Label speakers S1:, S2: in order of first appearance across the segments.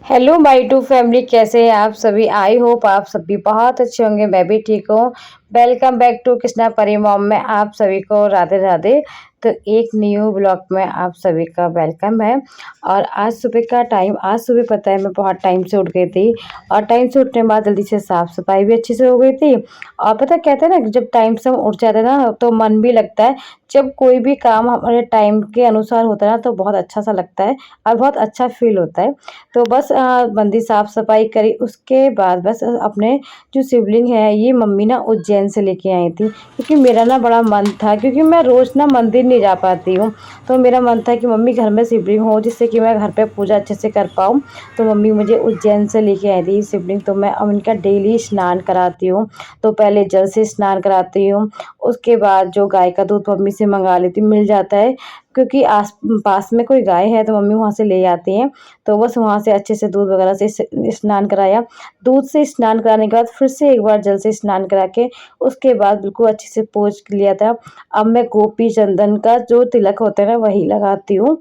S1: Hello my to family, कैसे हैं आप सभी। आई होप आप सभी बहुत अच्छे होंगे। मैं भी ठीक हूँ। वेलकम बैक टू कृष्णा परी मॉम में आप सभी को राधे राधे। तो एक न्यू ब्लॉग में आप सभी का वेलकम है। और आज सुबह पता है मैं बहुत टाइम से उठ गई थी। और टाइम से उठने के बाद जल्दी से साफ सफाई भी अच्छे से हो गई थी। और पता कहते हैं ना, जब टाइम से हम उठ जाते हैं ना तो मन भी लगता है। जब कोई भी काम हमारे टाइम के अनुसार होता है ना तो बहुत अच्छा सा लगता है और बहुत अच्छा फील होता है। तो बस मंदिर साफ सफाई करी, उसके बाद बस अपने जो शिवलिंग है ये मम्मी ना उज्जैन से लेके आई थी, क्योंकि मेरा ना बड़ा मन था, क्योंकि मैं रोज ना मंदिर नहीं जा पाती हूँ। तो मेरा मन था कि मम्मी घर में शिवलिंग हो जिससे कि मैं घर पे पूजा अच्छे से कर पाऊँ। तो मम्मी मुझे उज्जैन से लेके आई थी शिवलिंग। तो मैं अब इनका डेली स्नान कराती हूँ। तो पहले जल से स्नान कराती हूँ, उसके बाद जो गाय का दूध मम्मी से मंगा लेती हूँ, मिल जाता है क्योंकि आस पास में कोई गाय है तो मम्मी वहाँ से ले आती हैं। तो बस वहाँ से अच्छे से दूध वगैरह से स्नान कराया। दूध से स्नान कराने के बाद फिर से एक बार जल से स्नान करा के उसके बाद बिल्कुल अच्छे से पोंछ लिया था। अब मैं गोपी चंदन का जो तिलक होता है ना वही लगाती हूँ।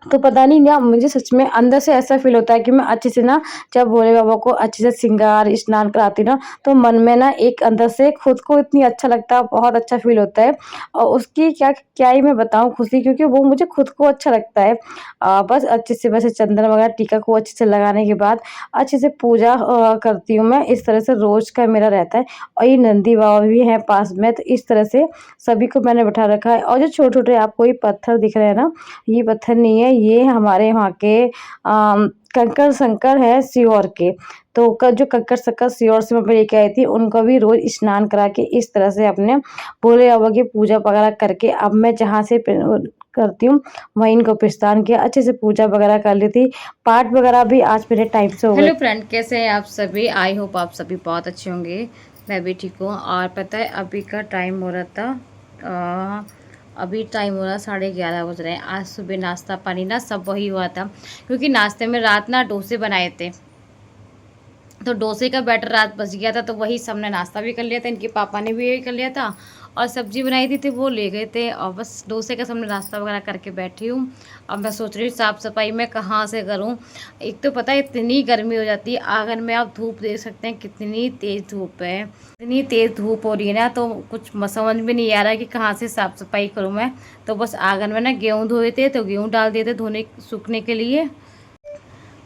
S1: तो पता नहीं ना, मुझे सच में अंदर से ऐसा फ़ील होता है कि मैं अच्छे से ना, जब भोले बाबा को अच्छे से श्रृंगार स्नान कराती हूँ ना, तो मन में ना एक अंदर से खुद को इतनी अच्छा लगता है, बहुत अच्छा फ़ील होता है। और उसकी क्या क्या ही मैं बताऊँ खुशी, क्योंकि वो मुझे खुद को अच्छा लगता है। बस अच्छे से वैसे चंदन वगैरह टीका को अच्छे से लगाने के बाद अच्छे से पूजा करती हूँ मैं। इस तरह से रोज़ का मेरा रहता है। और ये नंदी बाबा भी हैं पास में, तो इस तरह से सभी को मैंने बैठा रखा है। और जो छोटे-छोटे आपको ये पत्थर दिख रहे हैं ना, ये पत्थर नहीं है, ये हमारे वहाँ के कंकड़ शंकर है सीहोर के। तो जो कंकड़ शंकर सीहोर से मैं लेके आई थी, उनको भी रोज स्नान करा के इस तरह से अपने भोले बाबा की पूजा वगैरह करके अब मैं जहाँ से करती हूँ वहीं इनको प्रस्थान किया। अच्छे से पूजा वगैरह कर ली थी। पाठ वगैरह भी आज मेरे टाइम से हो गए।
S2: हेलो फ्रेंड, कैसे हैं आप सभी। आई होप आप सभी बहुत अच्छे होंगे। मैं भी ठीक हूँ। और पता है अभी का टाइम हो रहा था, अभी टाइम हो रहा 11:30 बज रहे हैं। आज सुबह नाश्ता पानी ना सब वही हुआ था, क्योंकि नाश्ते में रात ना डोसे बनाए थे। तो डोसे का बैटर रात बच गया था, तो वही सबने नाश्ता भी कर लिया था, इनके पापा ने भी यही कर लिया था। और सब्जी बनाई थी तो वो ले गए थे, और बस डोसे का सबने नाश्ता वगैरह करके बैठी हूँ। अब मैं सोच रही हूँ साफ़ सफाई मैं कहाँ से करूँ। एक तो पता है इतनी गर्मी हो जाती है आंगन में, आप धूप देख सकते हैं कितनी तेज़ धूप है। इतनी तेज़ धूप हो रही है ना, तो कुछ समझ में नहीं आ रहा है कि कहाँ से साफ़ सफाई करूँ मैं। तो बस आंगन में ना गेहूँ धोए थे, तो गेहूँ डाल दिए थे धोने सूखने के लिए।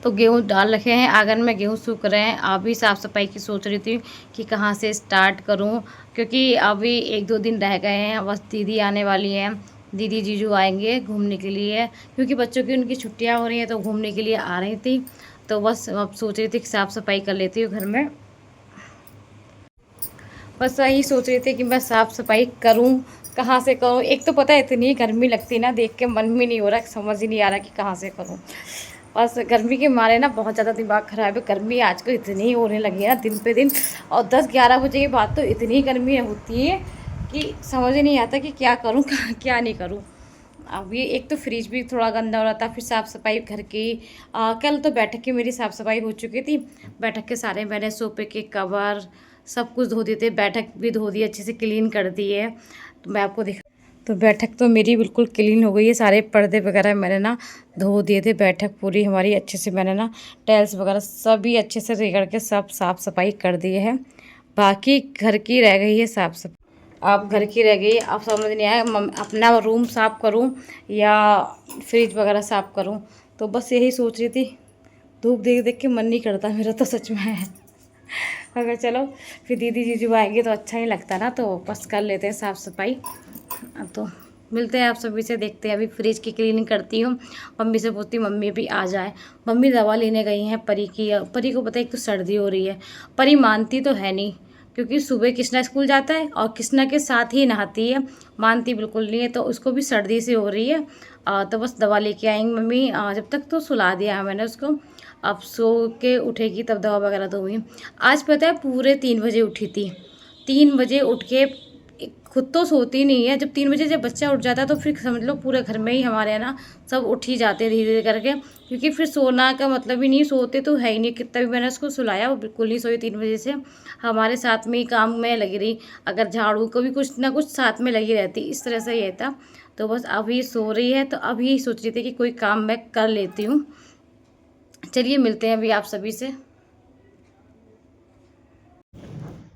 S2: तो गेहूँ डाल रखे हैं आंगन में, गेहूँ सूख रहे हैं। अभी साफ़ सफाई की सोच रही थी कि कहाँ से स्टार्ट करूँ, क्योंकि अभी 1-2 दिन रह गए हैं, बस दीदी आने वाली हैं। दीदी जीजू आएंगे घूमने के लिए, क्योंकि बच्चों की उनकी छुट्टियाँ हो रही हैं तो घूमने के लिए आ रही थी। तो बस अब सोच रही थी कि साफ़ सफाई कर लेती हूँ घर में। बस वही सोच रही थी कि मैं साफ़ सफाई करूँ, कहाँ से करूँ। एक तो पता है इतनी गर्मी लगती है ना, देख के मन भी नहीं हो रहा, समझ ही नहीं आ रहा कि कहाँ से करूँ। बस गर्मी के मारे ना बहुत ज़्यादा दिमाग ख़राब है। गर्मी आजकल इतनी होने लगी है ना दिन पे दिन, और 10-11 बजे के बाद तो इतनी गर्मी होती है कि समझ ही नहीं आता कि क्या करूँ क्या नहीं करूँ। अब ये एक तो फ्रिज भी थोड़ा गंदा हो रहा था, फिर साफ़ सफाई घर की। कल तो बैठक की मेरी साफ़ सफाई हो चुकी थी। बैठक के सारे मैंने सोफे के कवर सब कुछ धो दिए थे, बैठक भी धो दी, अच्छे से क्लीन कर दी है। तो मैं आपको दिखा, तो बैठक तो मेरी बिल्कुल क्लीन हो गई है। सारे पर्दे वगैरह मैंने ना धो दिए थे। बैठक पूरी हमारी अच्छे से मैंने ना टाइल्स वगैरह सभी अच्छे से रगड़ के सब साफ़ सफाई कर दी है। बाकी घर की रह गई है साफ़ सफाई। आप घर की रह गई, अब समझ नहीं आया अपना रूम साफ़ करूं या फ्रिज वगैरह साफ़ करूं। तो बस यही सोच रही थी। धूप देख देख के मन नहीं करता मेरा तो सच में है। अगर चलो फिर दीदी जीजू आएंगे तो अच्छा ही लगता ना, तो बस कर लेते हैं साफ़ सफाई। अब तो मिलते हैं आप सभी से, देखते हैं। अभी फ्रिज की क्लीनिंग करती हूँ। मम्मी से पूछती हूँ मम्मी भी आ जाए। मम्मी दवा लेने गई हैं परी की। परी को पता है एक तो सर्दी हो रही है, परी मानती तो है नहीं, क्योंकि सुबह कृष्णा स्कूल जाता है और कृष्णा के साथ ही नहाती है। मानती बिल्कुल नहीं है, तो उसको भी सर्दी से हो रही है। तो बस दवा लेके आएंगे मम्मी। जब तक तो सुला दिया है मैंने उसको, अब सो के उठेगी तब दवा वगैरह दूँगी। आज पता है पूरे 3 बजे उठी थी। 3 बजे उठ के खुद तो सोती नहीं है, जब 3 बजे जब बच्चा उठ जाता है तो फिर समझ लो पूरे घर में ही हमारे यहाँ ना सब उठ ही जाते हैं धीरे धीरे करके, क्योंकि फिर सोना का मतलब ही नहीं, सोते तो है ही नहीं। कितना भी मैंने उसको सुलाया वो बिल्कुल नहीं सोई 3 बजे से। हमारे साथ में ही काम में लगी रही, अगर झाड़ू को भी कुछ ना कुछ साथ में लगी रहती, इस तरह से ये था। तो बस अभी सो रही है, तो अभी सोच रही थी कि कोई काम मैं कर लेती हूँ। चलिए मिलते हैं अभी आप सभी से।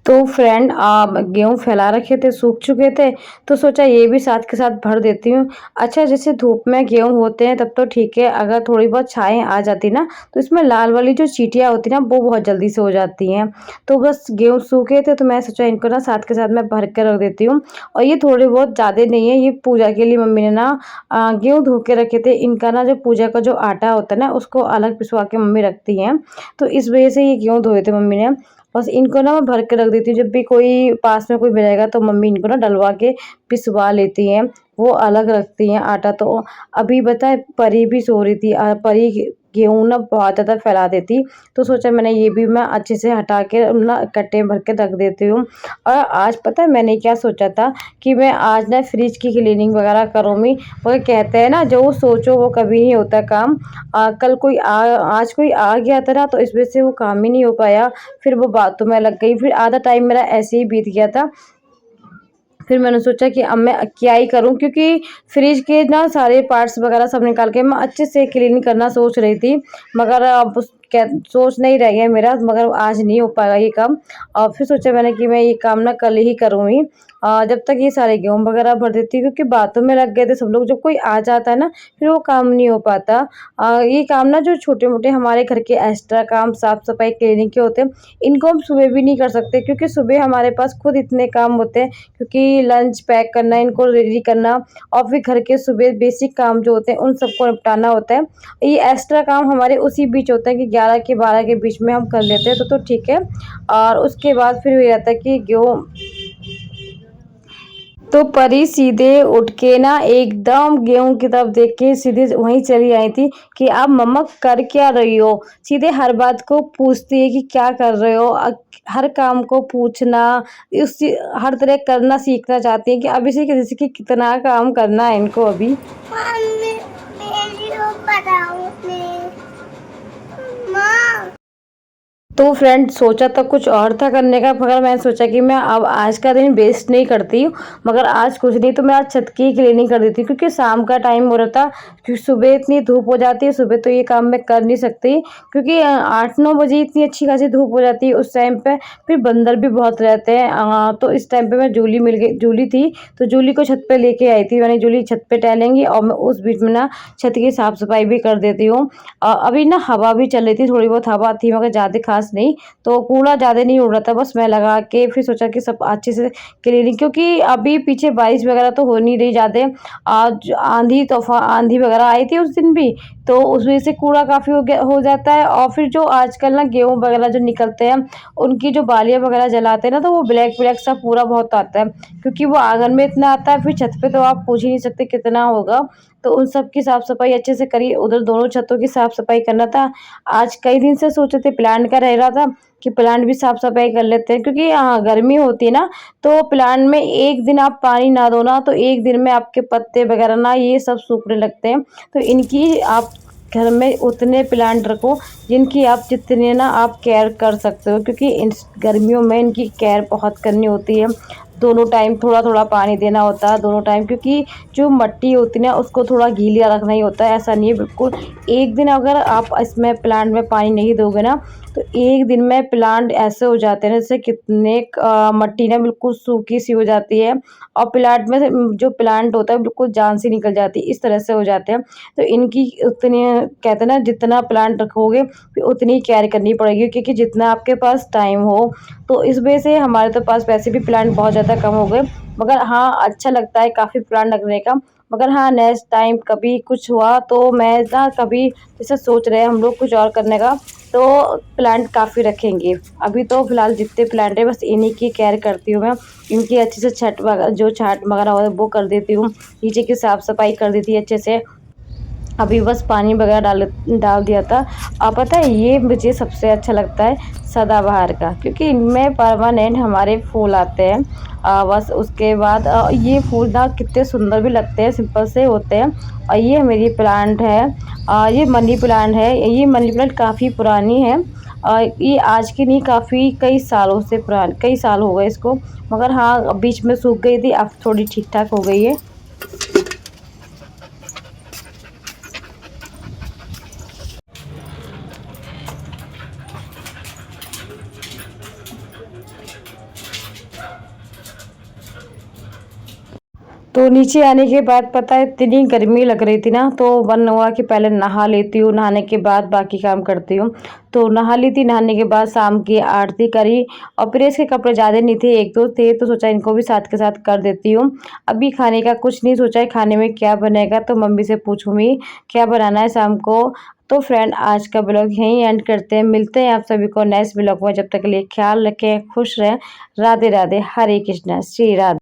S1: तो फ्रेंड आप गेहूँ फैला रखे थे, सूख चुके थे, तो सोचा ये भी साथ के साथ भर देती हूँ। अच्छा जैसे धूप में गेहूँ होते हैं तब तो ठीक है, अगर थोड़ी बहुत छाएँ आ जाती ना तो इसमें लाल वाली जो चींटियाँ होती ना वो बहुत जल्दी से हो जाती हैं। तो बस गेहूँ सूखे थे तो मैं सोचा इनको ना साथ के साथ मैं भर के रख देती हूँ। और ये थोड़े बहुत ज़्यादा नहीं है, ये पूजा के लिए मम्मी ने ना गेहूँ धो के रखे थे। इनका ना जो पूजा का जो आटा होता है ना उसको अलग पिसवा के मम्मी रखती हैं। तो इस वजह से ये गेहूँ धोए थे मम्मी ने। बस इनको ना मैं भर के रख देती हूँ, जब भी कोई पास में कोई मिलेगा तो मम्मी इनको ना डलवा के पिसवा लेती हैं, वो अलग रखती हैं आटा। तो अभी पता है परी भी सो रही थी, परी गेहूँ ना बहुत ज़्यादा फैला देती, तो सोचा मैंने ये भी मैं अच्छे से हटा के ना कट्टे में भर के रख देती हूँ। और आज पता है मैंने क्या सोचा था कि मैं आज ना फ्रिज की क्लीनिंग वगैरह करूँगी, मगर कहते हैं ना जो सोचो वो कभी नहीं होता काम। कल कोई आज कोई आ गया था ना तो इस वजह से वो काम ही नहीं हो पाया, फिर वो बातों में लग गई, फिर आधा टाइम मेरा ऐसे ही बीत गया था। फिर मैंने सोचा कि अब मैं क्या ही करूँ, क्योंकि फ्रिज के ना सारे पार्ट्स वगैरह सब निकाल के मैं अच्छे से क्लीन करना सोच रही थी, मगर अब क्या सोच नहीं रह गया मेरा, मगर आज नहीं हो पाएगा ये काम। और फिर सोचा मैंने कि मैं ये काम ना कल ही करूँगी, जब तक ये सारे गेहूँ वगैरह भर देती, क्योंकि बातों में लग गए थे सब लोग, जब कोई आ जाता है ना फिर वो काम नहीं हो पाता। ये काम ना जो छोटे मोटे हमारे घर के एक्स्ट्रा काम साफ सफाई क्लीनिंग के होते हैं, इनको हम सुबह भी नहीं कर सकते, क्योंकि सुबह हमारे पास खुद इतने काम होते हैं, क्योंकि लंच पैक करना, इनको रेडी करना, और फिर घर के सुबह बेसिक काम जो होते हैं उन सबको निपटाना होता है। ये एक्स्ट्रा काम हमारे उसी बीच होता है कि 11 के 12 के बीच में हम कर लेते हैं तो ठीक है। और उसके बाद फिर ये रहता है कि गेहूँ, तो परी सीधे उठ के ना एकदम गेहूं की तरफ देख के सीधे वहीं चली आई थी कि आप मम्मा कर क्या रही हो। सीधे हर बात को पूछती है कि क्या कर रहे हो, हर काम को पूछना, उस हर तरह करना सीखना चाहती है कि अब इसी के जैसे कि कितना काम करना है इनको अभी। मम्मी, मेरी वो बताओ माँ। तो फ्रेंड सोचा तो कुछ और था करने का, मगर मैंने सोचा कि मैं अब आज का दिन वेस्ट नहीं करती हूँ, मगर आज कुछ नहीं तो मैं आज छत की क्लीनिंग कर देती, क्योंकि शाम का टाइम हो रहा था, क्योंकि सुबह इतनी धूप हो जाती है, सुबह तो ये काम मैं कर नहीं सकती, क्योंकि 8-9 बजे इतनी अच्छी खासी धूप हो जाती है उस टाइम पे, फिर बंदर भी बहुत रहते हैं। तो इस टाइम पे मैं जूली मिल गई, जूली थी तो जूली को छत पे लेके आई थी, मैंने जूली छत पे टहलेंगी और मैं उस बीच में ना छत की साफ सफाई भी कर देती हूँ। अभी ना हवा भी चल रही थी, थोड़ी बहुत हवा थी मगर ज़्यादा खास नहीं, तो कूड़ा ज़्यादा नहीं उड़ रहा था, बस मैं लगा के फिर सोचा कि सब अच्छे से क्लीनिंग, क्योंकि अभी पीछे बारिश वगैरह तो हो नहीं रही ज़्यादा। आज आंधी तूफान आंधी वगैरह आई थी उस दिन भी, तो उस वजह से कूड़ा काफ़ी हो जाता है। और फिर जो आजकल ना गेहूँ वगैरह जो निकलते हैं उनकी जो बालियाँ वगैरह जलाते हैं ना, तो वो ब्लैक ब्लैक सा पूरा बहुत आता है, क्योंकि वो आंगन में इतना आता है, फिर छत पे तो आप पूछ ही नहीं सकते कितना होगा। तो उन सब की साफ सफाई अच्छे से करी, उधर दोनों छतों की साफ सफाई करना था। आज कई दिन से सोचे थे, प्लांट का रह रहा था कि प्लांट भी साफ सफाई कर लेते हैं, क्योंकि गर्मी होती है ना, तो प्लांट में एक दिन आप पानी ना दो ना तो एक दिन में आपके पत्ते वगैरह ना ये सब सूखने लगते हैं। तो इनकी आप घर में उतने प्लांट रखो जिनकी आप जितने ना आप केयर कर सकते हो, क्योंकि इन गर्मियों में इनकी केयर बहुत करनी होती है। दोनों टाइम थोड़ा थोड़ा पानी देना होता है, दोनों टाइम, क्योंकि जो मिट्टी होती है ना उसको थोड़ा गीला रखना ही होता है, ऐसा नहीं है बिल्कुल। एक दिन अगर आप इसमें प्लांट में पानी नहीं दोगे ना तो एक दिन में प्लांट ऐसे हो जाते हैं जैसे कितने मिट्टी ना बिल्कुल सूखी सी हो जाती है, और प्लांट में से जो प्लांट होता है बिल्कुल जान सी निकल जाती है, इस तरह से हो जाते हैं। तो इनकी उतनी कहते हैं ना जितना प्लांट रखोगे फिर उतनी केयर करनी पड़ेगी, क्योंकि जितना आपके पास टाइम हो। तो इस वजह से हमारे तो पास वैसे भी प्लांट बहुत ज़्यादा कम हो गए, मगर हाँ अच्छा लगता है काफ़ी प्लांट रखने का। मगर हाँ नेक्स्ट टाइम कभी कुछ हुआ तो मैं ना कभी जैसे सोच रहे हैं हम लोग कुछ और करने का, तो प्लांट काफ़ी रखेंगे। अभी तो फ़िलहाल जितने प्लांट है बस इन्हीं की केयर करती हूँ मैं, इनकी अच्छे से छत वगैरह जो छाट वगैरह हो वो कर देती हूँ, नीचे की साफ़ सफाई कर देती है अच्छे से। अभी बस पानी वगैरह डाल दिया था। पता है ये मुझे सबसे अच्छा लगता है सदाबहार का, क्योंकि इनमें परमानेंट हमारे फूल आते हैं। बस उसके बाद ये फूल ना कितने सुंदर भी लगते हैं, सिंपल से होते हैं। और ये मेरी प्लांट है, ये मनी प्लांट है, ये मनी प्लांट काफ़ी पुरानी है। ये आज की नहीं, काफ़ी कई सालों से पुरानी, कई साल हो गए इसको, मगर हाँ बीच में सूख गई थी, अब थोड़ी ठीक ठाक हो गई है। तो नीचे आने के बाद पता है इतनी गर्मी लग रही थी ना, तो मन हुआ कि पहले नहा लेती हूँ, नहाने के बाद बाकी काम करती हूँ। तो नहा ली थी, नहाने के बाद शाम की आरती करी और प्रेस के कपड़े ज़्यादा नहीं थे, 1-2 थे, तो सोचा इनको भी साथ के साथ कर देती हूँ। अभी खाने का कुछ नहीं सोचा है, खाने में क्या बनेगा, तो मम्मी से पूछूँगी क्या बनाना है शाम को। तो फ्रेंड आज का ब्लॉग यहीं एंड करते हैं, मिलते हैं आप सभी को नेक्स्ट ब्लॉग में। जब तक के लिए ख्याल रखें, खुश रहें। राधे राधे, हरे कृष्णा, श्री राधे।